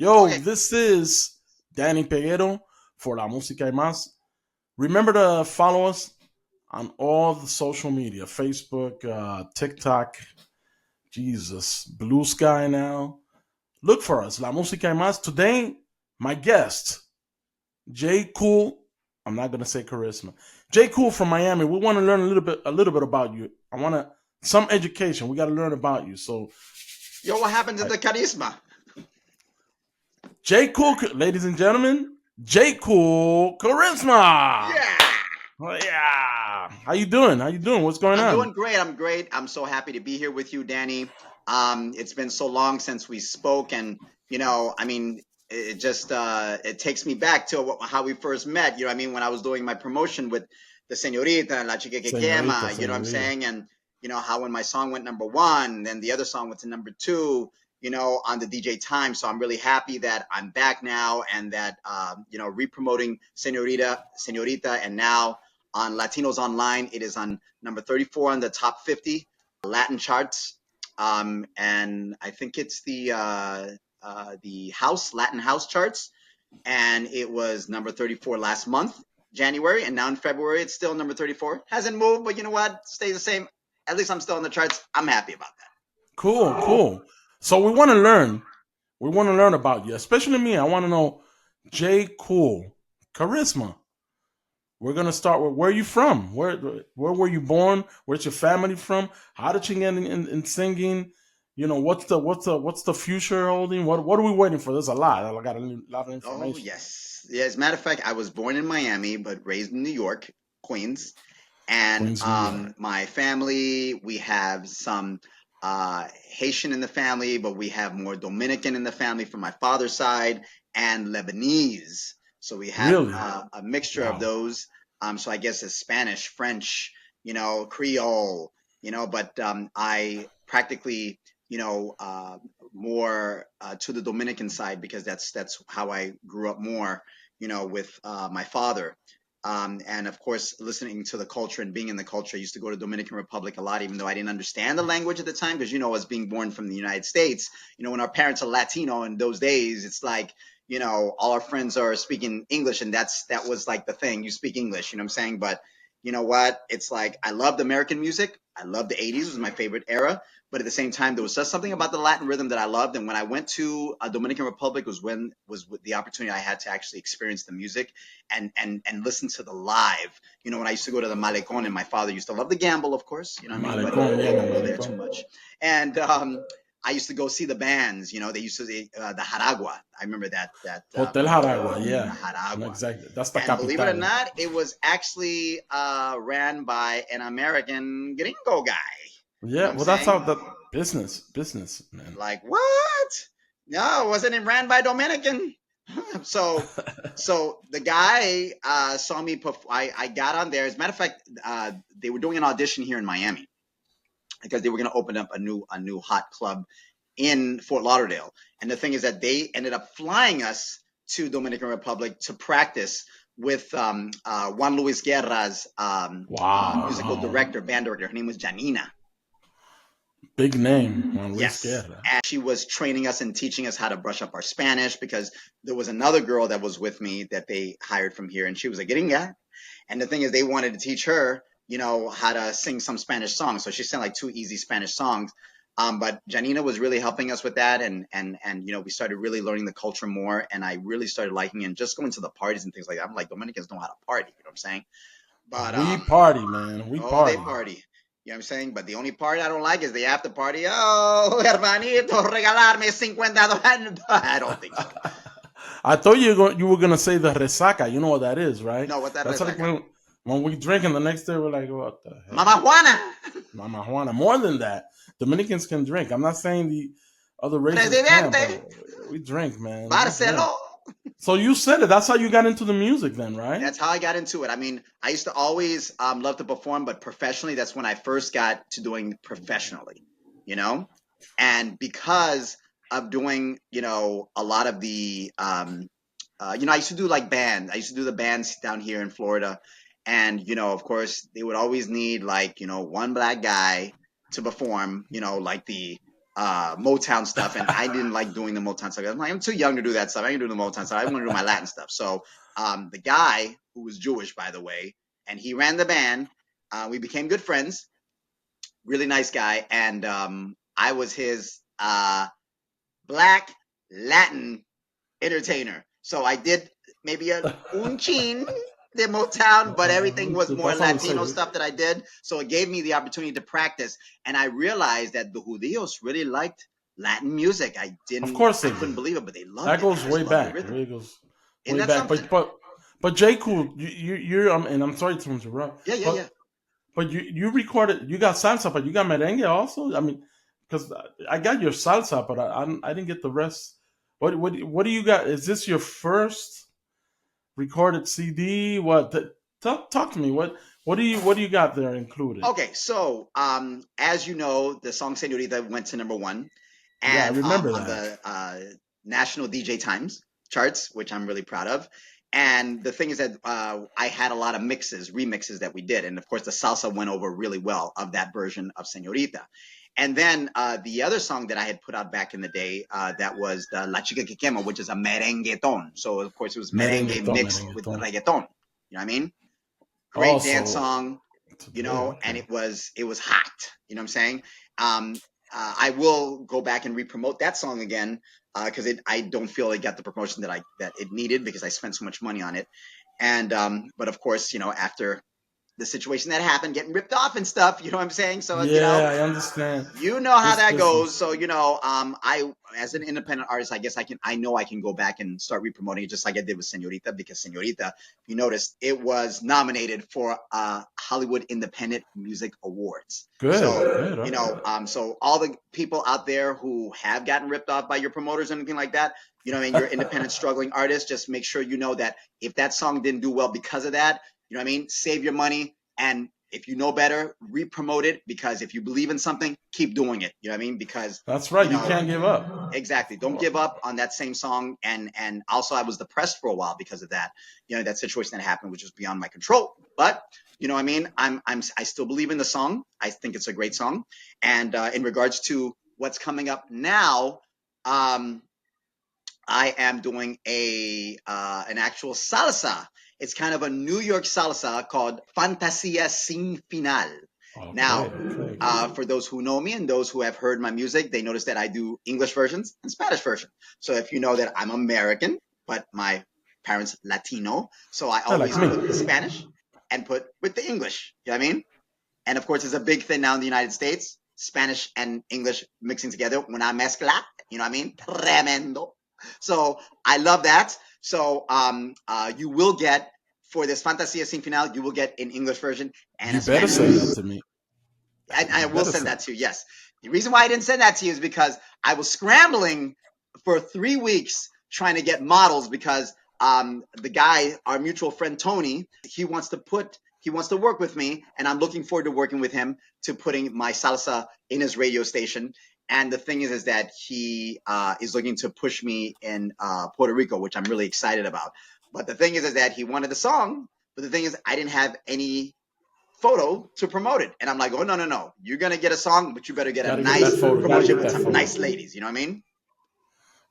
Yo, Okay. this is Danny Peguero for La Música y Más. Remember to follow us on all the social media Facebook, TikTok, Jesus, Blue Sky now. Look for us, La Música y Más. Today, my guest, Jaycool. I'm not going to say charisma. Jaycool from Miami. We want to learn a little bit about you. I want to some education. We got to learn about you. So, Yo, what happened to I, the charisma? Jaycool, ladies and gentlemen, Jaycool Charisma. Yeah. Oh, yeah. How you doing? How you doing? What's going I'm on? doing great. I'm great. I'm so happy to be here with you, Danny. It's been so long since we spoke, and I mean, it just it takes me back to how we first met. I mean, when I was doing my promotion with the Señorita, La Chica que Señorita, Quema. What I'm señorita. saying, and how when my song went number one, then the other song went to number two. On the DJ time. So I'm really happy that I'm back now, and that re-promoting Señorita, and now on Latinos Online, it is on number 34 on the top 50 Latin charts. And I think it's the Latin house charts, and it was number 34 last month, January, and now in February it's still number 34. Hasn't moved, but you know what? Stays the same. At least I'm still in the charts. I'm happy about that. Cool, cool. So we want to learn. We want to learn about you, especially me. I want to know J. Cool Charisma. We're gonna start with where are you from? Where were you born? Where's your family from? How did you get in singing? What's the future holding? What are we waiting for? There's a lot. I got a lot of Oh information. yes, yeah. As a matter of fact, I was born in Miami but raised in New York, Queens. And Queens, New York. my family, we have some Haitian in the family, but we have more Dominican in the family from my father's side, and Lebanese. So we have Really? a mixture of Wow. those. So I guess it's Spanish, French, Creole, but I practically, more to the Dominican side, because that's how I grew up more, with my father. And of course, listening to the culture and being in the culture, I used to go to Dominican Republic a lot, even though I didn't understand the language at the time. Because as being born from the United States, when our parents are Latino in those days, it's like all our friends are speaking English, and that was like the thing. You speak English, you know what I'm saying? But you know what? It's like I loved American music. I loved the '80s; it was my favorite era. But at the same time, there was just something about the Latin rhythm that I loved. And when I went to Dominican Republic, was the opportunity I had to actually experience the music and listen to the live. When I used to go to the Malecon, and my father used to love the gamble, of course. You know what I mean? But Malecón, he yeah, didn't go there Malecón. too much. And I used to go see the bands. They used to the Jaragua. I remember that Hotel Jaragua, the yeah. No, Jaragua. exactly. That's the And believe it or capital. not, it was actually ran by an American gringo guy. You know Yeah, what I'm well, that's how saying? the business, man. Like what? No, it wasn't ran by Dominican. so so the guy saw me. I got on there. As a matter of fact, they were doing an audition here in Miami because they were going to open up a new hot club in Fort Lauderdale. And the thing is that they ended up flying us to Dominican Republic to practice with Juan Luis Guerra's Wow, musical director, band director. Her name was Janina. big name, Juan Luis Yes. Guerra. And she was training us and teaching us how to brush up our Spanish, because there was another girl that was with me that they hired from here, and she was a gringa. And the thing is, they wanted to teach her, how to sing some Spanish songs. So she sang like two easy Spanish songs. But Janina was really helping us with that, and we started really learning the culture more, and I really started liking it, and just going to the parties and things like that. I'm like, Dominicans know how to party, you know what I'm saying? But We party, man. We oh, they party. party. You know what I'm saying? But the only part I don't like is the after party. Oh, hermanito, regalarme $50. I don't think so. I thought you were gonna say the resaca. You know what that is, right? No, what that That's like resaca? when we drink and the next day we're like, what the hell? Mama Juana, Mama Juana. More than that, Dominicans can drink. I'm not saying the other races can't, but presidente, we drink, man. We drink. Barceló. So you said it. That's how you got into the music, then, right? That's how I got into it. I mean, I used to always love to perform, but professionally, that's when I first got to doing professionally, you know? And because of doing, a lot of the, I used to do like bands. I used to do the bands down here in Florida. And, of course, they would always need like, one black guy to perform, like the Motown stuff, and I didn't like doing the Motown stuff. I'm like, I'm too young to do that stuff. I can do the Motown stuff. I want to do my Latin stuff. So the guy who was Jewish, by the way, and he ran the band. We became good friends. Really nice guy, and I was his black Latin entertainer. So I did maybe a un chin de Motown, but everything was more That's how we say Latino it. stuff that I did. So it gave me the opportunity to practice. And I realized that the Judíos really liked Latin music. Of course I they couldn't did. believe it, but they loved That it. They goes just way loved the back. It rhythm. really goes Isn't way that back. something? But Jaycool, you're and I'm sorry to interrupt, Yeah, yeah, yeah. but you recorded. You got salsa, but you got merengue also. I mean, because I got your salsa, but I didn't get the rest. What do you got? Is this your first recorded CD? What? Talk to me. What do you got there included? Okay, so as you know, the song "Senorita" went to number one, Yeah, I and remember on that. the national DJ Times charts, which I'm really proud of. And the thing is that I had a lot of remixes that we did, and of course the salsa went over really well of that version of "Senorita." And then the other song that I had put out back in the day that was the "La Chica que Quema," which is a merengueton. So of course it was merengue Merengueton, mixed with merengueton. reggaeton. You know what I mean? Great dance Also, song, today, and okay. it was hot. You know what I'm saying? Um, I will go back and re-promote that song again because I don't feel it got the promotion that it needed because I spent so much money on it. And but of course, after the situation that happened, getting ripped off and stuff, you know what I'm saying? So Yeah, I understand. you know how This that goes. business. So I as an independent artist, I guess I know I can go back and start re-promoting it just like I did with Senorita, because Senorita, if you noticed, it was nominated for Hollywood Independent Music Awards. Good, So good. Okay. so all the people out there who have gotten ripped off by your promoters or anything like that, I mean, you're independent struggling artist, just make sure you know that if that song didn't do well because of that, you know what I mean, save your money, and if you know better, re-promote it, because if you believe in something, keep doing it. You know what I mean? Because That's you right. You know can't give up. exactly. Don't give up on that same song. And also, I was depressed for a while because of that. That situation that happened, which was beyond my control. But you know what I mean? I still believe in the song. I think it's a great song. And in regards to what's coming up now, um, I am doing a an actual salsa. It's kind of a New York salsa called Fantasia Sin Final. Okay, Now, okay. for those who know me and those who have heard my music, they notice that I do English versions and Spanish version. So if you know that I'm American, but my parents Latino, so I Yeah, like always me. put the Spanish and put with the English. You know what I mean? And of course, it's a big thing now in the United States, Spanish and English mixing together. Una mezcla, you know what I mean? Tremendo. So I love that. So you will get, for this Fantasia Sin Final, you will get an English version and a You better Spanish send version. that to me. And I You will better send send. that to you. Yes. The reason why I didn't send that to you is because I was scrambling for 3 weeks trying to get models, because the guy, our mutual friend Tony, he wants to work with me, and I'm looking forward to working with him to putting my salsa in his radio station. And the thing is that he is looking to push me in Puerto Rico, which I'm really excited about. But the thing is that he wanted the song, but the thing is I didn't have any photo to promote it. And I'm like, oh, no, no, no. You're going to get a song, but you better get a Gotta get that nice photo. Gotta promotion get with that some photo. nice ladies. You know what I mean?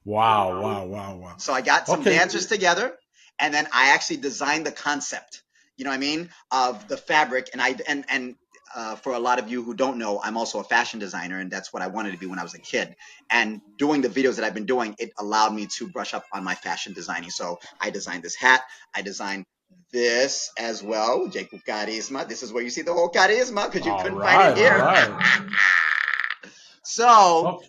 Wow, wow, wow, wow. So I got some Okay. dancers together, and then I actually designed the concept, you know what I mean, of the fabric. And for a lot of you who don't know, I'm also a fashion designer, and that's what I wanted to be when I was a kid. And doing the videos that I've been doing, it allowed me to brush up on my fashion designing. So I designed this hat. I designed this as well, Jaycool Charisma. This is where you see the whole charisma, because you All couldn't find it right, all here. right. So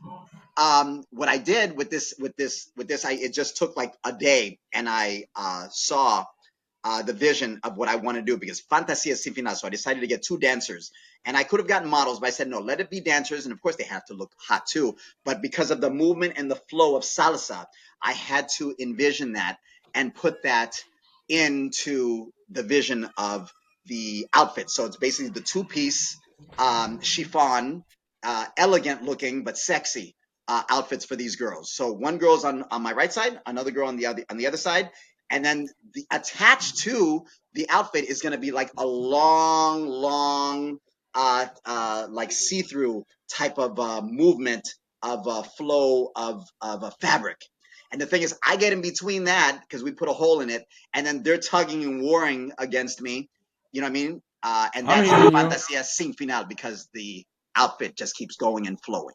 Okay. what I did with this, it just took like a day, and I saw the vision of what I want to do, because Fantasia Sin Final. So I decided to get two dancers, and I could have gotten models, but I said no, let it be dancers, and of course they have to look hot too. But because of the movement and the flow of salsa, I had to envision that and put that into the vision of the outfit. So it's basically the two-piece chiffon, elegant looking but sexy outfits for these girls. So one girl's on my right side, another girl on the other side, and then attached to the outfit is going to be like a long, long, like see-through type of movement of a flow of a fabric. And the thing is, I get in between that because we put a hole in it, and then they're tugging and warring against me. You know what I mean? And I'm that's the hearing you. fantasia sin final because the outfit just keeps going and flowing.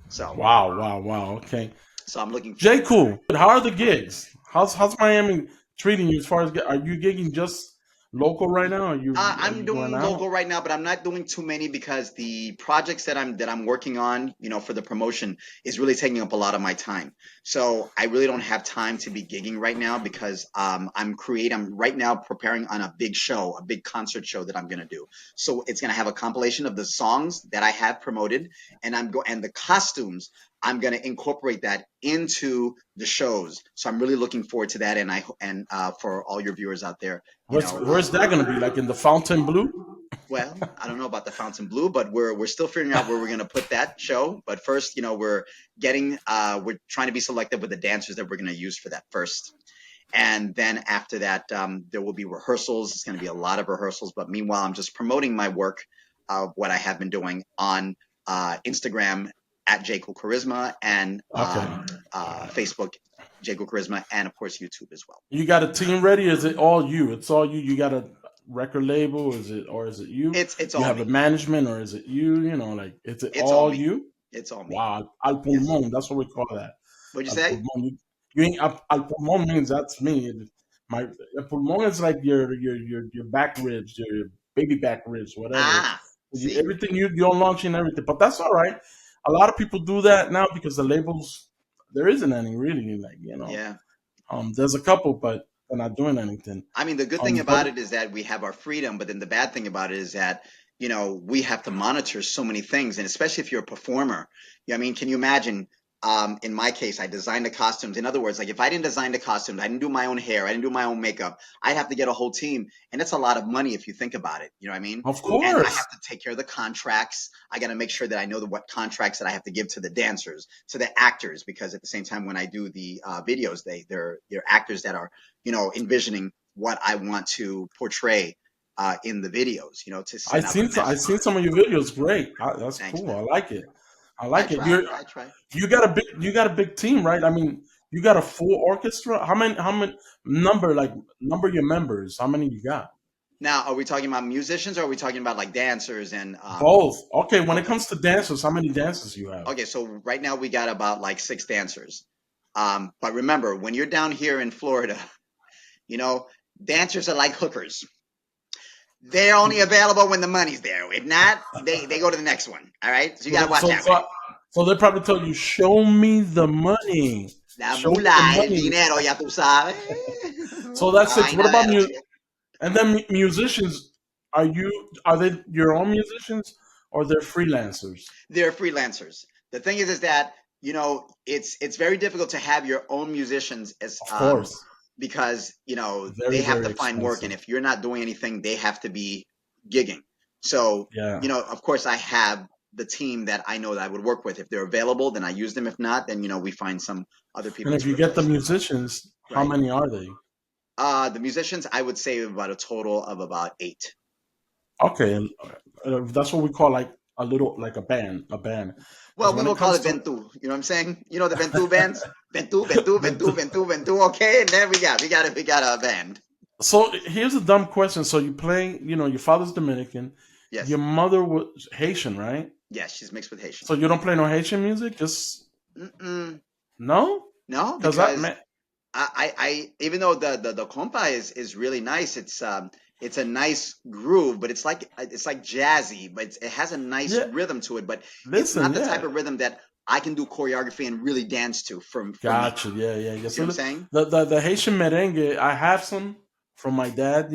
So, Wow, wow, wow. Okay. so I'm looking J. forward to that. Cool. How are the gigs? How's Miami treating you as far as are you gigging just local right now? Are I'm you going doing out? local right now, but I'm not doing too many because the projects that I'm working on, for the promotion is really taking up a lot of my time. So I really don't have time to be gigging right now because I'm right now preparing on a big show, a big concert show that I'm gonna do. So it's gonna have a compilation of the songs that I have promoted, and and the costumes. I'm gonna incorporate that into the shows. So I'm really looking forward to that, and for all your viewers out there, Where's that going to be? Like in the Fountain Blue? well, I don't know about the Fountain Blue, but we're still figuring out where we're going to put that show. But first, we're trying to be selective with the dancers that we're going to use for that first. And then after that, there will be rehearsals. It's going to be a lot of rehearsals. But meanwhile, I'm just promoting my work, what I have been doing on Instagram at Jaycool Charisma and Okay. Facebook Jaycool Charisma, and of course YouTube as well. You got a team ready? Is it all you? It's all you. You got a record label? Is it you? It's You all have a me. management or is it you? Like is it It's all all me. you? It's all me. Wow, al Yes. pulmón. That's what we call that. What'd you Al say? pulmón. You ain't al pulmón means that's me. My el pulmón is like your back ribs, your baby back ribs, whatever. Ah, see. Everything you're launching everything, but that's all right. A lot of people do that now because the labels there isn't any really like Yeah. there's a couple, but they're not doing anything. I mean, the good thing But about it is that we have our freedom, but then the bad thing about it is that, we have to monitor so many things, and especially if you're a performer. I mean, can you imagine? In my case, I designed the costumes. In other words, like if I didn't design the costumes, I didn't do my own hair, I didn't do my own makeup, I'd have to get a whole team, and that's a lot of money if you think about it. You know what I mean? of And I course, have to take care of the contracts. I got to make sure that I know what contracts that I have to give to the dancers, to the actors, because at the same time when I do the videos, they're actors that are envisioning what I want to portray in the videos, to send out the I message. seen some of your videos. Great, that's Thanks, cool. I man. like it. I I like it. try. I try. You got a big team, right? I mean, you got a full orchestra. How many number your members? How many you got? Now, are we talking about musicians or are we talking about like dancers and Both. Okay, when it okay. comes to dancers, how many dancers you have? Okay, so right now we got about like six dancers. But remember, when you're down here in Florida, you know, dancers are like hookers. They're only available when the money's there. If not, they go to the next one. All right, so you got to So, watch so, out, man. so, so they probably tell you, "Show me the money. La Show me the mula, el money." dinero, ya tú sabes. So La that's it. What vaina de about él. and then musicians? Are they your own musicians or they're freelancers? They're freelancers. The thing is that it's very difficult to have your own musicians as Of course, because very they have very to find work, and expensive. if you're not doing anything, they have to be gigging. So Yeah. of course, I have the team that I know that I would work with. If they're available, then I use them. If not, then we find some other And people if to you get the replace them. musicians, how Right. many are they? The musicians, I would say about a total of about eight. Okay, that's what we call like a little like a band. Because Well, we when it will call comes it to Ventu. You know what I'm saying? You know the Ventu bands? Ventu, Ventu, Ventu, the, Ventu, Ventu. Okay, and there we got a band. so here's a dumb question. So you play, your father's Dominican, your Yes, mother was Haitian, right? yes, she's mixed with Haitian. So you don't play no Haitian music, just Mm-mm. no, No, because I because man, I even though the compa is really nice, it's a nice groove, but it's like jazzy, but it has a nice yeah, rhythm to it, but it's listen, not the type yeah, of rhythm that I can do choreography and really dance to for me. gotcha, yeah, yeah, yeah. You know So what I'm saying? the Haitian merengue, I have some from my dad,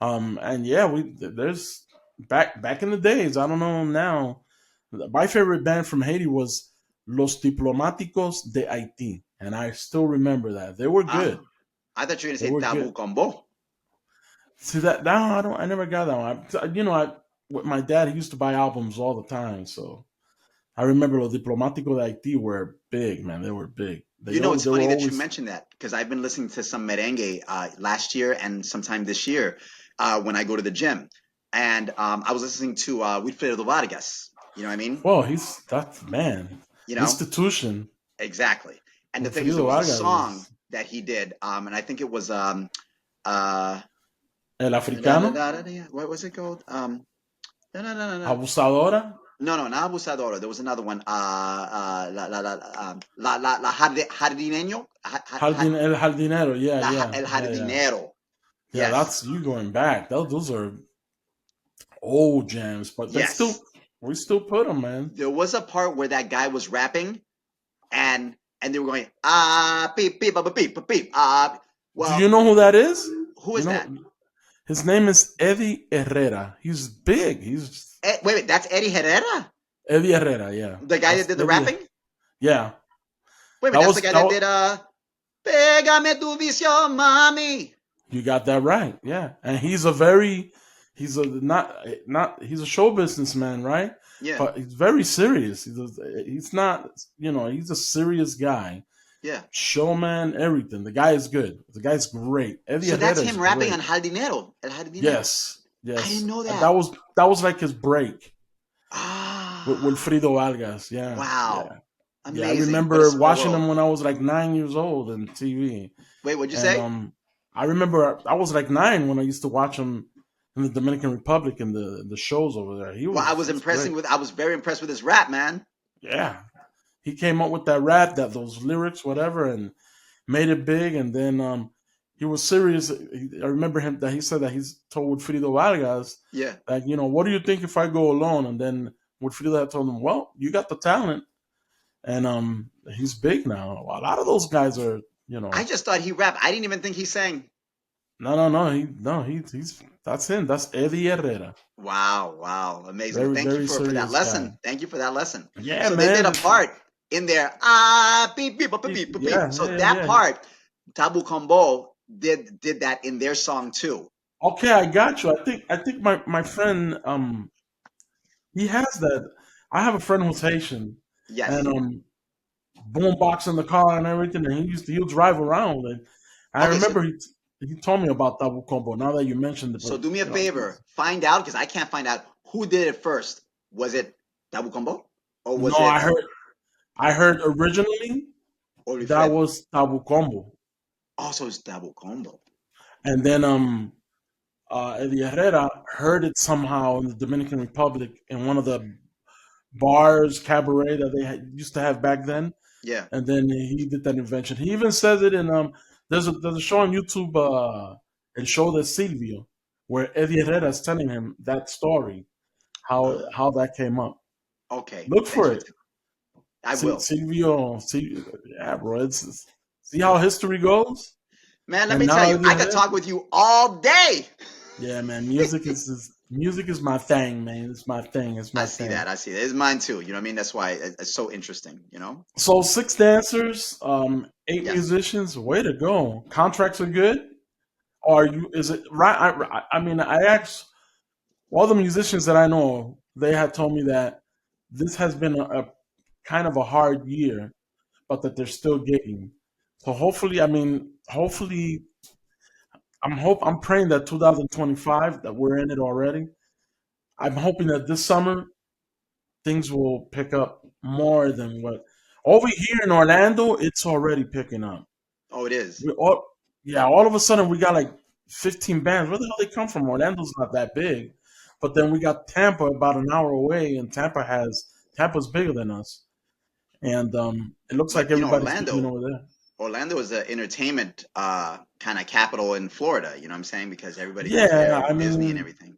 and yeah, there's back in the days. I don't know now. My favorite band from Haiti was Los Diplomáticos de Haití, and I still remember that they were Ah, good. I thought you were gonna They say were Tabu good. Combo. See that now? I never got that one. I with my dad, he used to buy albums all the time, so I remember Los Diplomáticos de Haití were big, man. They were big. It's They were funny that you always mentioned that because I've been listening to some merengue last year and sometime this year when I go to the gym, and I was listening to Wilfredo Vargas. You know what I mean? well. He's that's man. You know, Institution. exactly. And the thing is, there Wilfrido was a Vargas song is that he did, and I think it was uh, El Africano. what was it called? No, no, no, no, no. Abusadora. No, no, not Abusadora. There was another one. Jardineño. El Jardinero. Yeah, yeah, El yeah, yeah. Jardinero. Yeah, Yes. that's you going back. Those are old jams, but they Yes. still we still put them, man. There was a part where that guy was rapping and they were going beep beep beep beep beep Do you well, know who that is? who You is know, that? his name is Eddie Herrera. He's big. He's Wait, that's Eddie Herrera, Eddie Herrera. Yeah, the guy that that's did the Eddie. rapping. Yeah, Wait a minute, that that's the was guy that that was, did Pégame tu visión, mami. you got that right. Yeah, and he's a he's a show businessman, right? Yeah, But he's very serious. He's not, he's a serious guy. yeah. Showman, everything. The guy is good. The guy's great. Eddie So that's Herrera is him rapping on great. Jardinero, El Jardinero. Yes, I didn't yes. know And that. that was like his break with Ah, Wilfrido Vargas. Yeah, wow, yeah, yeah. I amazing. What a remember small watching world. him when I was like 9 years old in TV, Wait, what'd you and say? I remember I was like 9 when I used to watch him in the Dominican Republic and the shows over there. Well, He's great. I was very impressed with his rap, man. Yeah, he came up with that rap, those lyrics, whatever, and made it big. And then he was serious. I remember him that he said that he's told Wilfrido Vargas, Yeah. like, what do you think if I go alone? And then Wilfrido had told him, well, you got the talent, and he's big now. A lot of those guys are, I just thought he rapped. I didn't even think he sang. he's that's him. That's Eddie Herrera. Wow, wow, amazing. Very, Thank you very for that serious guy. lesson. Thank you for that lesson. Yeah, So they did man. a part in there. Beep beep beep beep beep beep. Yeah, So yeah, that yeah. part, Tabu Combo did that in their song too. Okay, I got you. I think my friend he has that. I have a friend who's Haitian, and Yes. boombox in the car and everything, and he'll drive around. And I Okay, so remember he told me about Tabu Combo. Now that you mentioned it, but so do me a favor. Find out because I can't find out who did it first. Was it Tabu Combo or no, was it I heard originally that Olifredo? was Tabu Combo, Also, it's Tabu Combo. and then Eddie Herrera heard it somehow in the Dominican Republic in one of the bars cabaret that they used to have back then, Yeah. and then he did that invention. He even says it in there's a show on YouTube, El Show de Silvio, where Eddie Herrera is telling him that story, how that came up. Okay. Look Thanks for for. it. I will. Silvio, yeah, bro. See how history goes, Man, let and me tell now you, Eddie I could Herrera. talk with you all day. Yeah, man. Music is my thing, man. It's my thing. It's I my see thing. that. I see that. It's mine too. You know what I mean? That's why it's so interesting. You know? So 6 dancers, eight Yes. musicians. Way to go. Contracts are good. Are you? Is it right? I mean, I asked all the musicians that I know. They had told me that this has been a kind of a hard year, but that they're still gigging. So hopefully, I'm praying that 2025, that we're in it already. I'm hoping that this summer things will pick up more than what over here in Orlando. It's already picking up. Oh, it is. We all, yeah, all of a sudden we got like 15 bands. Where the hell they come from? Orlando's not that big, but then we got Tampa about an hour away, and Tampa's bigger than us, and it looks like But you know, everybody's coming over there. Orlando is the entertainment kind of capital in Florida. You know what I'm saying? Because everybody goes Yeah, there, I Disney and mean, everything.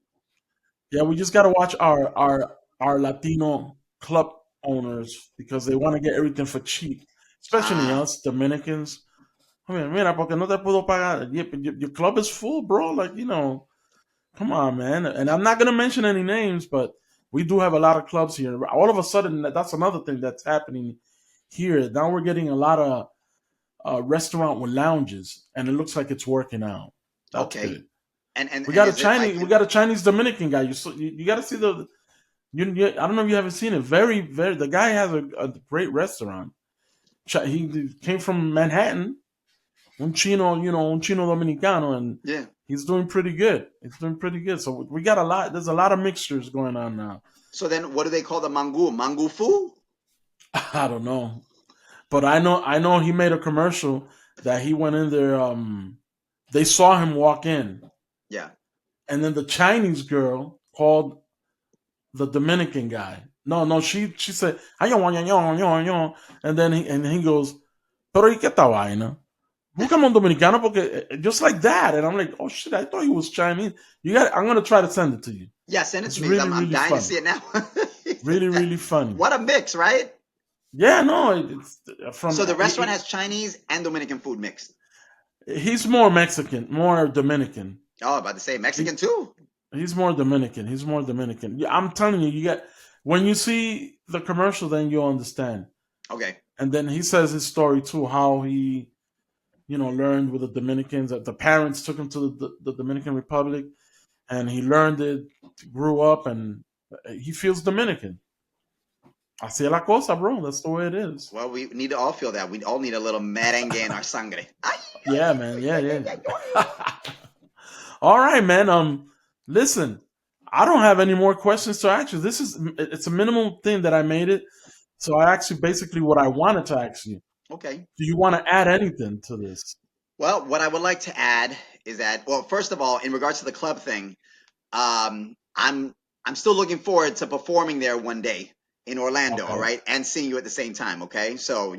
yeah, we just got to watch our Latino club owners because they want to get everything for cheap, especially Ah, us Dominicans. I mean, mira, porque no te puedo pagar. Yeah, but your club is full, bro. Like, come on, man. And I'm not gonna mention any names, but we do have a lot of clubs here. All of a sudden, that's another thing that's happening here. Now we're getting a lot of restaurant with lounges, and it looks like it's working out. That's okay. good. And We and got a is it like Chinese, we got a Chinese Dominican guy. You got to see I don't know if you haven't seen it. Very, very. The guy has a great restaurant. He came from Manhattan, un chino dominicano, and yeah? he's doing pretty good. He's doing pretty good. So we got a lot. There's a lot of mixtures going on now. So then, what do they call the mangu? Mangu fu? I don't know, but I know he made a commercial that he went in there. They saw him walk in, Yeah. and then the Chinese girl called the Dominican guy. No, no, she said, "Ay, yo, yo, yo, yo, yo," and he goes, "Pero y qué esta vaina? Búscame un dominicano porque just like that." And I'm like, "Oh shit, I thought he was Chinese." You got. I'm gonna try to send it to you. Yeah, send it It's to me because really, I'm really dying to funny. see it now. Really, really funny. What a mix, right? Yeah, no, it's from. So the restaurant has Chinese and Dominican food mixed. He's more Mexican, more Dominican. Oh, about to say He, Mexican too. he's more Dominican. He's more Dominican. Yeah, I'm telling you, you get when you see the commercial, then you'll understand. Okay. And then he says his story too, how he, learned with the Dominicans. That the parents took him to the Dominican Republic, and he learned it, grew up, and he feels Dominican. Así es la cosa, bro. That's the way it is. Well, we need to all feel that. We all need a little merengue in our sangre. Ay, Yeah, man. Yeah, yeah. All right, man. Listen, I don't have any more questions to ask you. It's a minimum thing that I made it. So I asked you basically what I wanted to ask you. okay. Do you want to add anything to this? Well, what I would like to add is that, well, first of all, in regards to the club thing, I'm still looking forward to performing there one day in Orlando. All Okay. right, and seeing you at the same time. Okay, so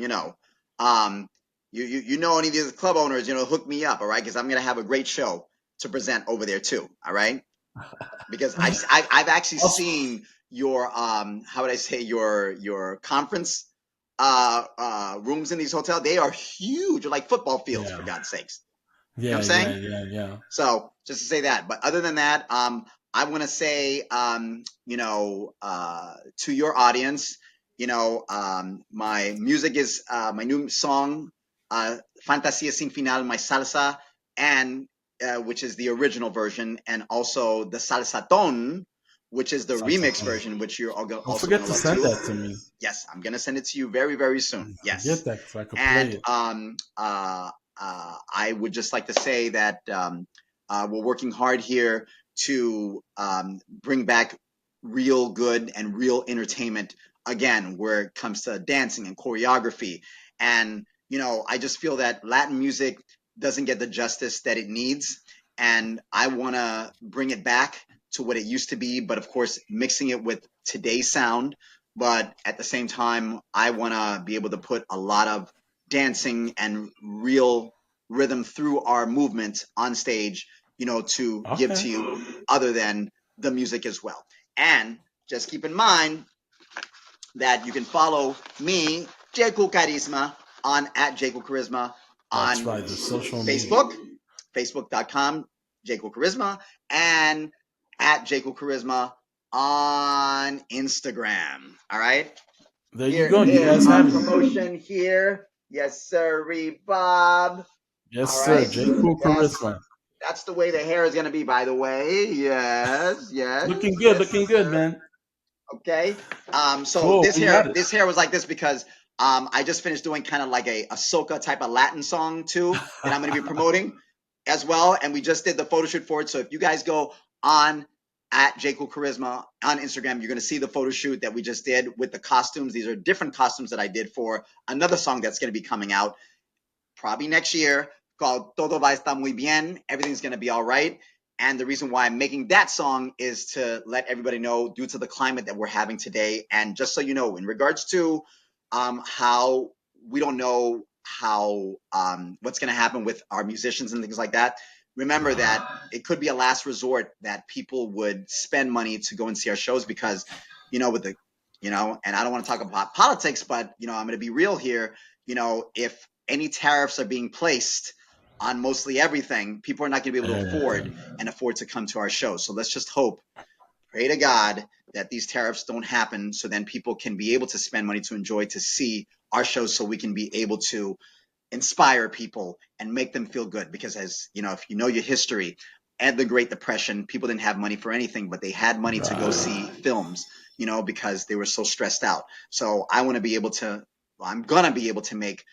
um, you know any of these club owners, hook me up. All right, because I'm gonna have a great show to present over there too. All right, because I've actually Also, seen your how would I say your conference rooms in these hotels. They are huge, they're like football fields for yeah, God's sakes. You know yeah, what I'm yeah, saying? yeah, yeah. So just to say that, but other than that, I want to say, to your audience, my music is my new song, Fantasia Sin Final, my salsa, and which is the original version, and also the salsaton, which is the remix Salsa. version, which you're Don't also forget gonna to love send too. that to me. Yes, I'm gonna send it to you very, very soon. Yes, Get that so I could play and it. I would just like to say that we're working hard here to bring back real good and real entertainment again, where it comes to dancing and choreography. And, I just feel that Latin music doesn't get the justice that it needs. And I want to bring it back to what it used to be, but of course, mixing it with today's sound. But at the same time, I want to be able to put a lot of dancing and real rhythm through our movement on stage, to give Okay. to you other than the music as well. And just keep in mind that you can follow me, Jaycool Charisma, on at Jaycool Charisma That's on right. The social media. Facebook, facebook.com, Jaycool Charisma, and at Jaycool Charisma on Instagram. All right. There you Here go. You is guys our have it. promotion here. Yes, sir, Bob. Yes, All sir. right. J. Cool Yes, Charisma. that's the way the hair is going to be, by the way. Yes, yes, Looking good. yes, Looking good, sir. man. Okay. So Cool. this We hair, got it. this hair was like this because I just finished doing kind of like a soca type of Latin song too that I'm going to be promoting as well, and we just did the photo shoot for it. So if you guys go on at Jaycool Charisma on Instagram, you're going to see the photo shoot that we just did with the costumes. These are different costumes that I did for another song that's going to be coming out probably next year, called Todo Va a estar muy bien. Everything's going to be all right. And the reason why I'm making that song is to let everybody know, due to the climate that we're having today. And just so you know, in regards to how we don't know how what's going to happen with our musicians and things like that, remember that it could be a last resort that people would spend money to go and see our shows because, with the, and I don't want to talk about politics, but, I'm going to be real here. If any tariffs are being placed on mostly everything, people are not going to be able to Everything. afford to come to our show. So let's just hope, pray to God that these tariffs don't happen, so then people can be able to spend money to enjoy to see our shows, so we can be able to inspire people and make them feel good. Because as you know, if you know your history and the Great Depression, people didn't have money for anything, but they had money to go Right. see films, because they were so stressed out. So I want to be able to, well, I'm gonna be able to make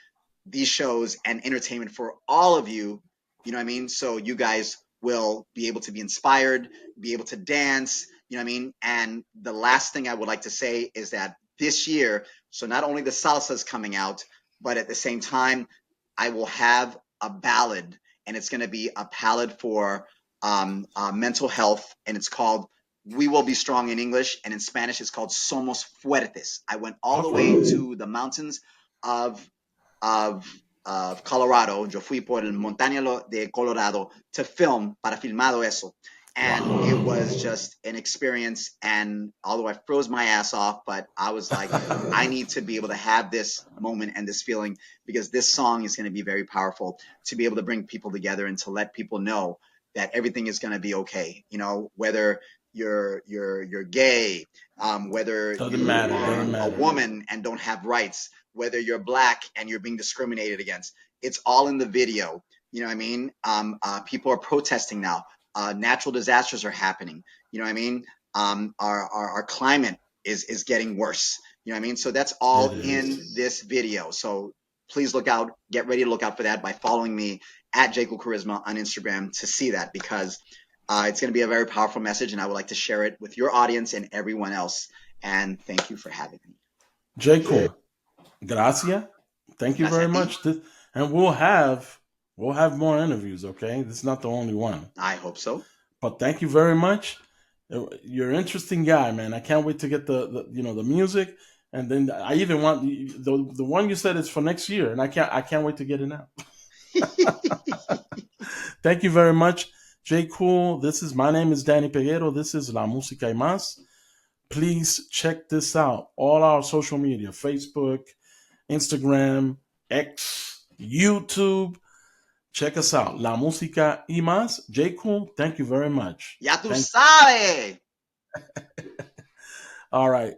these shows and entertainment for all of you. You know what I mean? So you guys will be able to be inspired, be able to dance. You know what I mean? And the last thing I would like to say is that this year, So not only the salsa is coming out, but at the same time, I will have a ballad, and it's going to be a ballad for mental health, and it's called "We Will Be Strong" in English, and in Spanish, it's called "Somos Fuertes." I went all the way Okay. to the mountains of of of Colorado. Yo fui por el montaña de Colorado to film para filmado eso. And it was Wow. just an experience. And although I froze my ass off, but I was like, I need to be able to have this moment and this feeling because this song is going to be very powerful to be able to bring people together and to let people know that everything is going to be okay. You know, whether you're gay, whether Doesn't you matter. are Doesn't a matter. woman and don't have rights, whether you're black and you're being discriminated against. It's all in the video. You know what I mean? People are protesting now. Natural disasters are happening. You know what I mean? Our climate is getting worse. You know what I mean? So that's It all in is. this video. So please look out, get ready to look out for that by following me at Jaycool Charisma on Instagram to see that because it's going to be a very powerful message and I would like to share it with your audience and everyone else. And thank you for having me. Jaycool. Gracias. Thank you Gracias very a ti. much. And we'll have more interviews. Okay, this is not the only one. I hope so. But thank you very much. You're an interesting guy, man. I can't wait to get the music, and then I even want the one you said is for next year, and I can't wait to get it now. Thank you very much, J. Cool. My name is Danny Peguero. This is La Música y Más. Please check this out. All our social media: Facebook, Instagram, X, YouTube. Check us out. La Música y Más. J. Cool. Thank you very much. Ya tú Thank. sabes. All right.